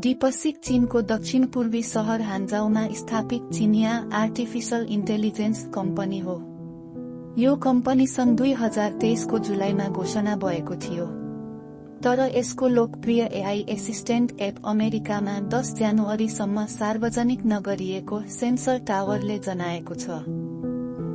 deepseek चीनको दक्षिण पूर्वी शहर हान्जाउमा स्थापित चिनिया आर्टिफिशियल इन्टेलिजेन्स कम्पनी हो। यो कम्पनी सन् 2023 को जुलाईमा घोषणा भएको थियो। तर यसको लोकप्रिय एआई एसिस्टेन्ट एप अमेरिकामा 10 जनवरीसम्म सार्वजनिक नगरिएको सेन्सर टावरले जनाएको छ।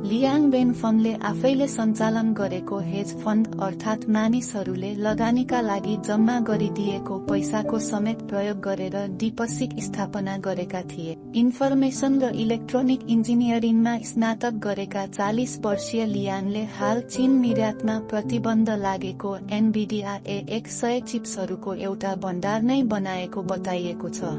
लियाङ बेन फन्डले आफैले सञ्चालन गरेको हेज फन्ड अर्थात् मानिसहरूले लगानीका लागि जम्मा गरिदिएको पैसाको समेत प्रयोग गरेर deepseek स्थापना गरेका थिए। इन्फर्मेसन र इलेक्ट्रोनिक इन्जिनियरिङमा स्नातक गरेका 40 वर्षीय लियाङले हाल चीन निर्यातमा प्रतिबन्ध लागेको एनभिडिया A100 चिप्सहरूको एउटा भण्डार नै बनाएको बताइएको छ।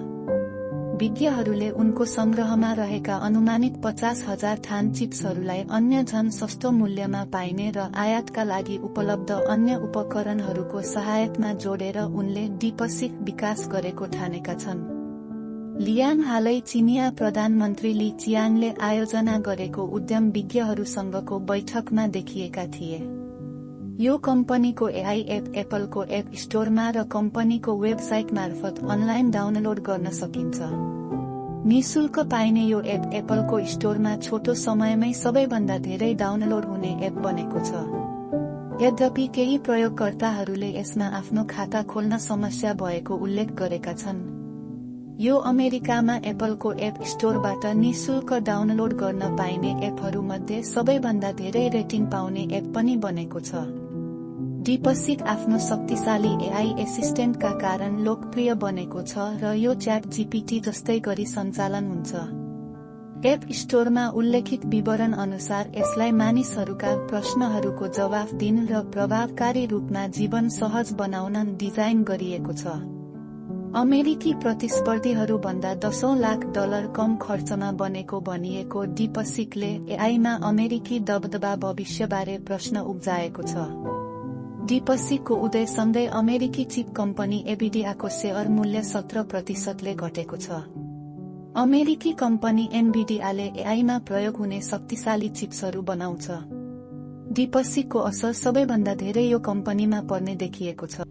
विज्ञहरूले उनको संग्रहमा रहेका अनुमानित 50,000 थान चिप्सहरूलाई अन्य झन सस्तो मूल्यमा पाइने र आयातका लागि उपलब्ध अन्य उपकरणहरूको सहायतामा जोडेर उनले deepseek विकास गरेको ठानेका छन्। लियाङ हालै चिनिया प्रधानमन्त्री ली चियाङले आयोजना गरेको उद्यम विज्ञहरूसँगको बैठकमा देखिएका थिए। यो कम्पनीको एआई एप एप्पलको एप स्टोरमा र कम्पनीको वेबसाइट मार्फत अनलाइन डाउनलोड गर्न सकिन्छ। निशुल्क पाइने यो एप एप्पलको स्टोरमा छोटो समयमै सबैभन्दा धेरै डाउनलोड हुने एप बनेको छ। यद्यपि केही प्रयोगकर्ताहरूले यसमा आफ्नो खाता खोल्न समस्या भएको उल्लेख गरेका छन्। यो अमेरिकामा एप्पलको एप स्टोरबाट निशुल्क डाउनलोड गर्न पाइने एपहरूमध्ये सबैभन्दा धेरै रेटिङ पाउने एप पनि बनेको छ। deepseek आफ्नो शक्तिशाली एआई एसिस्टेन्टका कारण लोकप्रिय बनेको छ र यो च्याट जीपीटी जस्तै गरी सञ्चालन हुन्छ। एप स्टोरमा उल्लेखित विवरण अनुसार यसलाई मानिसहरूका प्रश्नहरूको जवाफ दिन र प्रभावकारी रूपमा जीवन सहज बनाउन डिजाइन गरिएको छ। अमेरिकी प्रतिस्पर्धीहरू भन्दा $10 लाख कम खर्चमा बनेको भनिएको deepseekले एआईमा अमेरिकी दबदबा भविष्यबारे प्रश्न उब्जाएको छ। deepseekको उदयसँगै अमेरिकी चिप कम्पनी एनभिडियाको शेयर मूल्य 17%ले घटेको छ। अमेरिकी कम्पनी एनभिडियाले एआईमा प्रयोग हुने शक्तिशाली चिप्सहरू बनाउँछ। deepseekको असर सबैभन्दा धेरै यो कम्पनीमा पर्ने देखिएको छ।